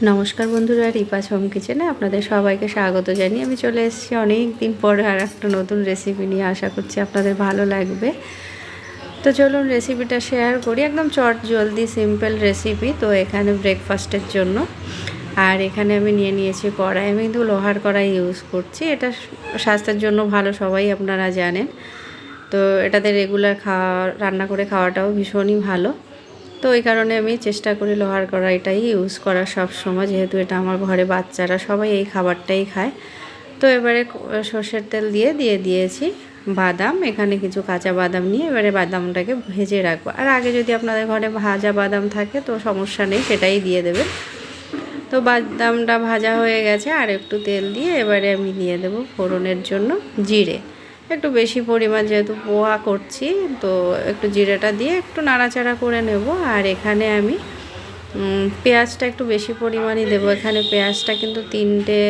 নমস্কার বন্ধুরা, রিপা হোম কিচেনে আপনাদের সবাইকে স্বাগত জানিয়ে আমি চলে এসেছি অনেক দিন পরে আর একটা নতুন রেসিপি নিয়ে। আশা করছি আপনাদের ভালো লাগবে। তো চলুন রেসিপিটা শেয়ার করি। একদম চট জলদি সিম্পল রেসিপি। তো এখানে ব্রেকফাস্টের জন্য আর এখানে আমি নিয়ে নিয়েছি কড়াই। আমি কিন্তু লোহার কড়াই ইউজ করছি। এটা স্বাস্থ্যের জন্য ভালো, সবাই আপনারা জানেন। তো এটাতে রেগুলার রান্না করে খাওয়াটাও ভীষণই ভালো। তো ওই কারণে আমি চেষ্টা করি লোহার কড়াইটাই ইউজ করার সব সময়, যেহেতু এটা আমার ঘরে বাচ্চারা সবাই এই খাবারটাই খায়। তো এবারে সর্ষের তেল দিয়ে দিয়েছি বাদাম। এখানে কিছু কাঁচা বাদাম নিয়ে এবারে বাদামটাকে ভেজে রাখবো। আর আগে যদি আপনাদের ঘরে ভাজা বাদাম থাকে তো সমস্যা নেই, সেটাই দিয়ে দেবেন। তো বাদামটা ভাজা হয়ে গেছে, আর একটু তেল দিয়ে এবারে আমি দিয়ে দেবো ফোড়নের জন্য জিরে। একটু বেশি পরিমাণ, যেহেতু পোহা করছি, তো একটু জিরেটা দিয়ে একটু নাড়াচাড়া করে নেব। আর এখানে আমি পেঁয়াজটা একটু বেশি পরিমাণই দেবো। এখানে পেঁয়াজটা কিন্তু 3টে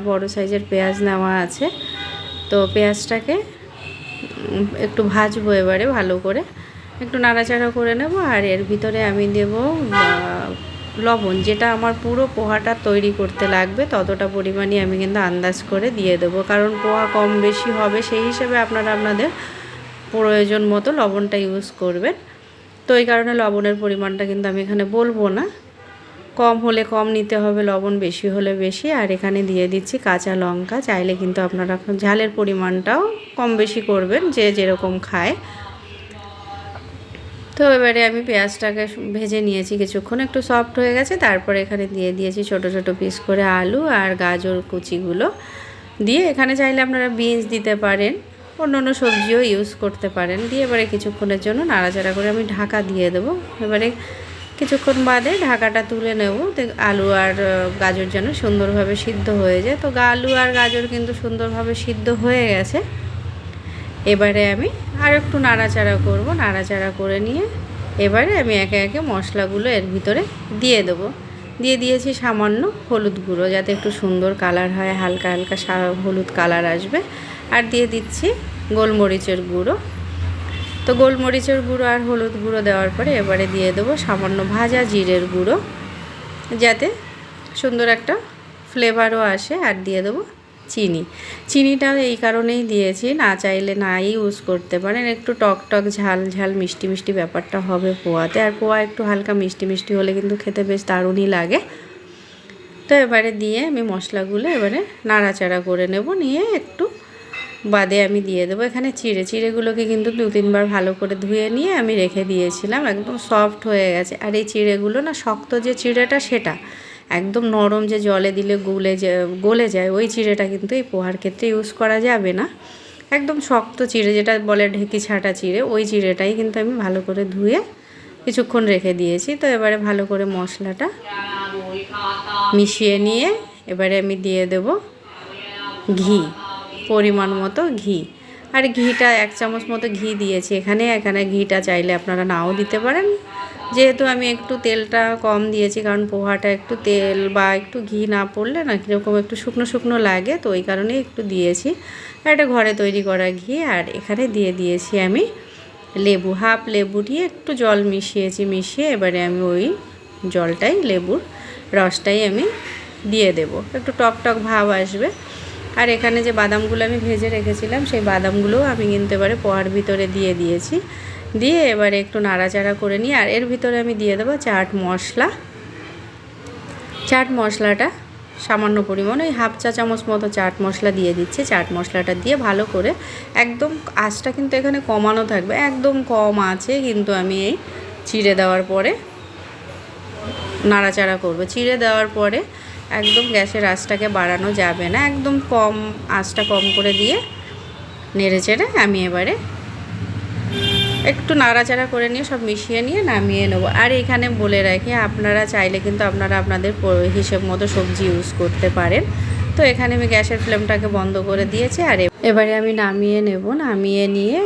বড় সাইজের পেঁয়াজ নেওয়া আছে। তো পেঁয়াজটাকে একটু ভাজবো এবারে ভালো করে, একটু নাড়াচাড়া করে নেব। আর এর ভিতরে আমি দেব লবণ, যেটা আমার পুরো পোহাটা তৈরি করতে লাগবে ততটা পরিমাণই আমি কিন্তু আন্দাজ করে দিয়ে দেবো। কারণ পোহা কম বেশি হবে, সেই হিসেবে আপনারা আপনাদের প্রয়োজন মতো লবণটা ইউজ করবেন। তো এই কারণে লবণের পরিমাণটা কিন্তু আমি এখানে বলবো না, কম হলে কম নিতে হবে, লবণ বেশি হলে বেশি। আর এখানে দিয়ে দিচ্ছি কাঁচা লঙ্কা। চাইলে কিন্তু আপনারা ঝালের পরিমাণটাও কম বেশি করবেন, যে যেরকম খায়। তো এবারে আমি পেঁয়াজটাকে ভেজে নিয়েছি কিছুক্ষণ, একটু সফট হয়ে গেছে। তারপরে এখানে দিয়ে দিয়েছি ছোট ছোট পিস করে আলু আর গাজর কুচিগুলো দিয়ে। এখানে চাইলে আপনারা বিনস দিতে পারেন, অন্য অন্য সবজিও ইউজ করতে পারেন। দিয়ে এবারে কিছুক্ষণের জন্য নাড়াচাড়া করে আমি ঢাকা দিয়ে দেবো। এবারে কিছুক্ষণ বাদে ঢাকাটা তুলে নেব, আলু আর গাজর যেন সুন্দরভাবে সিদ্ধ হয়ে যায়। তো আলু আর গাজর কিন্তু সুন্দরভাবে সিদ্ধ হয়ে গেছে। এবারে আমি আর একটু নাড়াচাড়া করব। নাড়াচাড়া করে নিয়ে এবারে আমি একে একে মশলাগুলো এর ভিতরে দিয়ে দেবো। দিয়েছি সামান্য হলুদ গুঁড়ো, যাতে একটু সুন্দর কালার হয়, হালকা হালকা হলুদ কালার আসবে। আর দিয়ে দিচ্ছি গোলমরিচের গুঁড়ো। তো গোলমরিচের গুঁড়ো আর হলুদ গুঁড়ো দেওয়ার পরে এবারে দিয়ে দেবো সামান্য ভাজা জিরের গুঁড়ো, যাতে সুন্দর একটা ফ্লেভারও আসে। আর দিয়ে দেবো চিনিটা এই কারণেই দিয়েছি, না চাইলে নাই ইউজ করতে পারেন। একটু টক টক ঝাল ঝাল মিষ্টি মিষ্টি ব্যাপারটা হবে পোয়াতে। আর পোয়া একটু হালকা মিষ্টি মিষ্টি হলে কিন্তু খেতে বেশ দারুণই লাগে। তো এবারে দিয়ে আমি মশলাগুলো এবারে নাড়াচাড়া করে নেব। নিয়ে একটু বাদে আমি দিয়ে দেবো এখানে চিড়েগুলোকে কিন্তু 2-3 বার ভালো করে ধুয়ে নিয়ে আমি রেখে দিয়েছিলাম। একদম সফট হয়ে গেছে। আর এই চিড়েগুলো না, শক্ত যে চিড়েটা সেটা একদম নরম, যে জলে দিলে গলে যায়, ওই চিড়েটা কিন্তু এই পোহার ক্ষেত্রে ইউজ করা যাবে না। একদম শক্ত চিড়ে, যেটা বলে ঢেকি ছাটা চিড়ে, ওই চিড়েটাই কিন্তু আমি ভালো করে ধুয়ে কিছুক্ষণ রেখে দিয়েছি। তো এবারে ভালো করে মশলাটা মিশিয়ে নিয়ে এবারে আমি দিয়ে দেব ঘি, পরিমাণ মতো ঘি। আর ঘিটা 1 চামচ মতো ঘি দিয়েছি এখানে ঘিটা চাইলে আপনারা নাও দিতে পারেন, যেহেতু আমি একটু তেলটা কম দিয়েছি, কারণ পোহাটা একটু তেল বা একটু ঘি না পড়লে না কীরকম একটু শুকনো শুকনো লাগে, তো ওই কারণেই একটু দিয়েছি। আর এটা ঘরে তৈরি করা ঘি। আর এখানে দিয়ে দিয়েছি আমি লেবু, হাফ লেবু দিয়ে একটু জল মিশিয়ে এবারে আমি ওই জলটাই, লেবুর রসটাই আমি দিয়ে দেব। একটু টক টক ভাব আসবে। আর এখানে যে বাদামগুলো আমি ভেজে রেখেছিলাম, সেই বাদামগুলোও আমি কিন্তু এবারে পোহার ভিতরে দিয়েছি। দিয়ে এবারে একটু নাড়াচাড়া করে নিই। আর এর ভিতরে আমি দিয়ে দেবো চাট মশলাটা সামান্য পরিমাণ, ওই 1/2 চা চামচ মতো চাট মশলা দিয়ে দিচ্ছি। চাট মশলাটা দিয়ে ভালো করে একদম, আঁচটা কিন্তু এখানে কমানো থাকবে, একদম কম আছে কিন্তু আমি এই চিড়ে দেওয়ার পরে নাড়াচাড়া করব। চিড়ে দেওয়ার পরে একদম গ্যাসের আঁচটাকে বাড়ানো যাবে না, একদম কম আঁচটা কম করে দিয়ে নেড়েচেড়ে আমি এবারে একটু নাড়াচাড়া করে নিয়ে সব মিশিয়ে নিয়ে নামিয়ে নেব। আর এখানে বলে রাখি, আপনারা চাইলে কিন্তু আপনারা আপনাদের হিসেব মতো সবজি ইউজ করতে পারেন। তো এখানে আমি গ্যাসের ফ্লেমটাকে বন্ধ করে দিয়েছি। আর এবারে আমি নামিয়ে নেব। নামিয়ে নিয়ে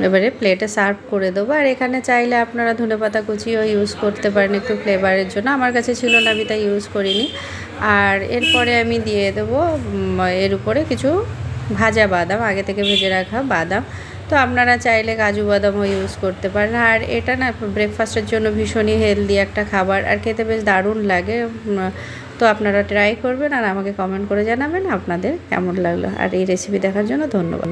এবারে প্লেটে সার্ভ করে দেবো। আর এখানে চাইলে আপনারা ধনেপাতা কুচিও ইউজ করতে পারেন একটু ফ্লেভারের জন্য। আমার কাছে ছিল না, আমি তাই ইউজ করিনি। আর এরপরে আমি দিয়ে দেবো এর উপরে কিছু ভাজা বাদাম, আগে থেকে ভেজে রাখা বাদাম। তো আপনারা চাইলে কাজু বাদামও ইউজ করতে পারেন। আর এটা না ব্রেকফাস্টের জন্য ভীষণই হেলদি একটা খাবার, আর খেতে বেশ দারুণ লাগে। তো আপনারা ট্রাই করবেন আর আমাকে কমেন্ট করে জানাবেন আপনাদের কেমন লাগলো। আর এই রেসিপি দেখার জন্য ধন্যবাদ।